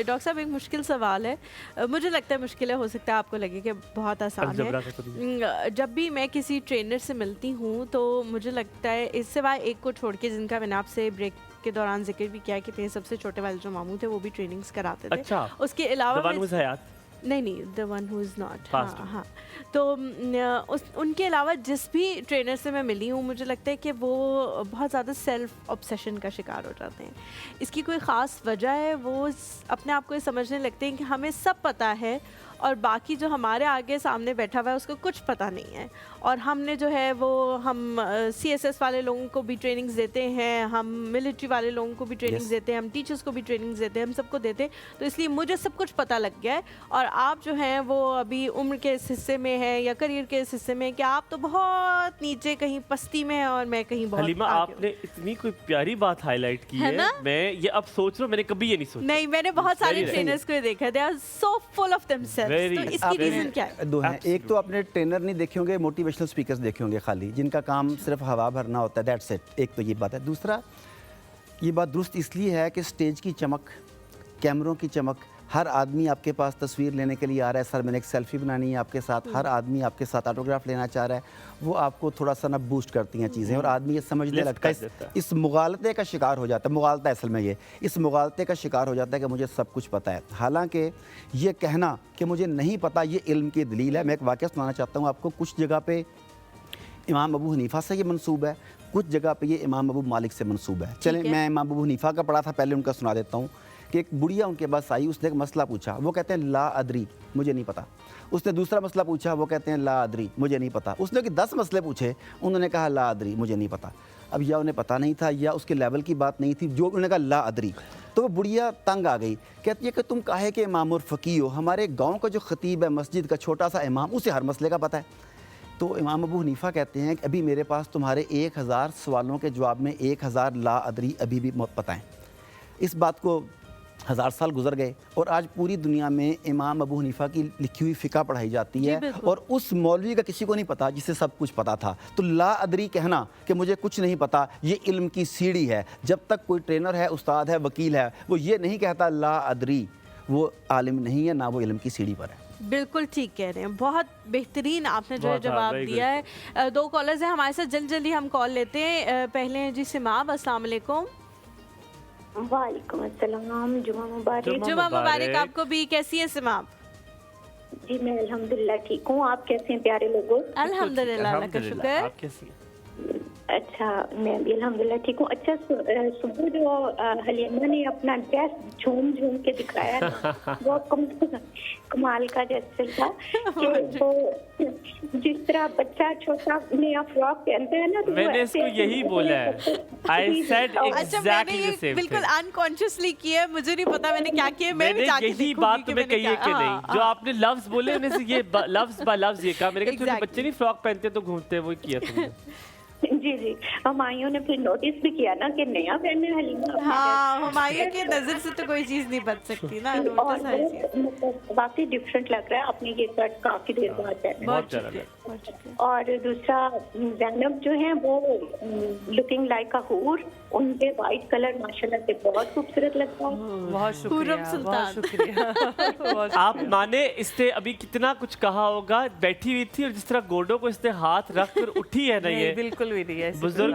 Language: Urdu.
ڈاکٹر صاحب ایک مشکل سوال ہے, مجھے لگتا ہے مشکل ہے, ہو سکتا ہے آپ کو لگے کہ بہت آسان ہے. جب بھی میں کسی ٹرینر سے ملتی ہوں تو مجھے لگتا ہے, اس سوائے ایک کو چھوڑ کے جن کا میں نے آپ سے بریک کے دوران ذکر بھی کیا کہ میرے سب سے چھوٹے والے جو ماموں تھے وہ بھی ٹریننگز کراتے تھے. اس کے علاوہ نہیں the one who is not. ہاں تو ان کے علاوہ جس بھی ٹرینر سے میں ملی ہوں مجھے لگتا ہے کہ وہ بہت زیادہ سیلف آبسیشن کا شکار ہو جاتے ہیں. اس کی کوئی خاص وجہ ہے, وہ اپنے آپ کو یہ سمجھنے لگتے ہیں کہ ہمیں سب پتہ ہے اور باقی جو ہمارے آگے سامنے بیٹھا ہوا ہے اس کو کچھ پتہ نہیں ہے, اور ہم نے جو ہے وہ ہم سی ایس ایس والے لوگوں کو بھی ٹریننگز دیتے ہیں, ہم ملٹری والے لوگوں کو بھی ٹریننگز دیتے ہیں, ہم ٹیچرس کو بھی ٹریننگز دیتے ہیں, ہم سب کو دیتے ہیں, تو اس لیے مجھے سب کچھ پتہ لگ گیا ہے. اور آپ جو ہیں وہ ابھی عمر کے اس حصے میں ہیں یا کریئر کے اس حصے میں کہ آپ تو بہت نیچے کہیں پستی میں ہیں اور میں کہیں بہت. حلیمہ آپ نے اتنی کوئی پیاری بات ہائی لائٹ کی ہے, میں یہ اب سوچ رہا ہوں, میں نے کبھی یہ نہیں سوچا. نہیں, میں نے بہت سارے ٹرینرز کو دیکھا, they are so full of them self. تو اس کی ریزن کیا ہے؟ دو ہیں. ایک تو آپ نے ٹرینر نہیں دیکھے ہوں گے, موٹیویشنل اسپیکرز دیکھے ہوں گے خالی, جن کا کام صرف ہوا بھرنا ہوتا ہے, دیٹس اٹ. ایک تو یہ بات ہے. دوسرا یہ بات درست اس لیے ہے کہ اسٹیج کی چمک, کیمروں کی چمک, ہر آدمی آپ کے پاس تصویر لینے کے لیے آ رہا ہے, سر میں نے ایک سیلفی بنانی ہے آپ کے ساتھ, ہر آدمی آپ کے ساتھ آٹوگراف لینا چاہ رہا ہے, وہ آپ کو تھوڑا سا نا بوسٹ کرتی ہیں چیزیں, اور آدمی یہ سمجھنے لگتا ہے, اس مغالطے کا شکار ہو جاتا ہے. مغالطہ اصل میں یہ, اس مغالطے کا شکار ہو جاتا ہے کہ مجھے سب کچھ پتہ ہے. حالانکہ یہ کہنا کہ مجھے نہیں پتہ یہ علم کی دلیل ہے. میں ایک واقعہ سنانا چاہتا ہوں آپ کو. کچھ جگہ پہ امام ابو حنیفہ سے یہ منسوب ہے, کچھ جگہ پہ یہ امام ابو مالک سے منسوب ہے. چلیں میں امام ابو حنیفہ کا پڑھا تھا, پہلے ان کا سنا دیتا ہوں. کہ ایک بڑھیا ان کے پاس آئی, اس نے ایک مسئلہ پوچھا, وہ کہتے ہیں لا ادری, مجھے نہیں پتہ. اس نے دوسرا مسئلہ پوچھا, وہ کہتے ہیں لا ادری, مجھے نہیں پتہ. اس نے کہ 10 مسئلے پوچھے, انہوں نے کہا لا ادری, مجھے نہیں پتہ. اب یا انہیں پتہ نہیں تھا یا اس کے لیول کی بات نہیں تھی, جو انہوں نے کہا لا ادری. تو وہ بڑھیا تنگ آ گئی, کہتی ہے کہ تم کاہے کہ امام اور فقیہ ہو, ہمارے گاؤں کا جو خطیب ہے, مسجد کا چھوٹا سا امام, اسے ہر مسئلے کا پتہ ہے. تو امام ابو حنیفہ کہتے ہیں کہ ابھی میرے پاس تمہارے 1000 سوالوں کے جواب میں 1000 لا ادری ابھی بھی پتہ ہیں. اس بات کو 1000 سال گزر گئے, اور آج پوری دنیا میں امام ابو حنیفہ کی لکھی ہوئی فقہ پڑھائی جاتی ہے, اور اس مولوی کا کسی کو نہیں پتا جسے سب کچھ پتا تھا. تو لا ادری کہنا کہ مجھے کچھ نہیں پتا, یہ علم کی سیڑھی ہے. جب تک کوئی ٹرینر ہے, استاد ہے, وکیل ہے, وہ یہ نہیں کہتا لا ادری, وہ عالم نہیں ہے, نہ وہ علم کی سیڑھی پر ہے. بالکل ٹھیک کہہ رہے ہیں, بہت بہترین آپ نے جو جواب دیا ہے. 2 کالرز ہیں ہمارے ساتھ, جلدی ہم کال لیتے ہیں. پہلے ہیں جی سماب, السلام علیکم. وعلیکم السلام, جمعہ مبارک. جمعہ مبارک آپ کو بھی. کیسی ہیں سماب؟ جی میں الحمدللہ ٹھیک ہوں, آپ کیسے ہیں پیارے لوگوں؟ الحمدللہ, اللہ کا شکر. آپ کیسی ہیں؟ اچھا میں بھی الحمدللہ ٹھیک ہوں. اچھا صبح جو حلیمہ نے اپنا ڈریس جھوم کے دکھایا نا, وہ کمال کا ڈریس تھا. کہ وہ جس طرح بچہ چھوٹا نیا فراک پہنتا ہے نا, میں نے اس کو یہی بولا ہے. اچھا میں نے یہ بالکل انکانشیسلی کیا ہے, مجھے نہیں پتا میں نے کیا کیا, میں بھی جا کے یہی بات تمہیں کہی ہے کہ نہیں, جو آپ نے لفظ بولے میں سے یہ لفظ با لفظ یہ کہا. میں نے کہا چھوٹے بچے نہیں فراک پہنتے تو گھومتے ہیں, وہ کیا تم نے. جی ہمایوں نے پھر نوٹس بھی کیا نا کہ نیا پہنا ہے حلیمہ. ہاں, ہمایوں کی نظر سے تو کوئی چیز نہیں بچ سکتی نا. واقعی ڈفرینٹ لگ رہا ہے, آپ نے یہ کٹ کافی دیر بعد ہے. اور دوسرا زینب جو ہیں وہ لکنگ لائک اے حور, ان کے وائٹ کلر ماشاءاللہ سے بہت خوبصورت لگتا ہے. بہت شکریہ. آپ مانے اس نے ابھی کتنا کچھ کہا ہوگا, بیٹھی ہوئی تھی, اور جس طرح گوڈوں کو اس نے ہاتھ رکھ کر اٹھی ہے نا, یہ بالکل بھی نہیں ہے بزرگ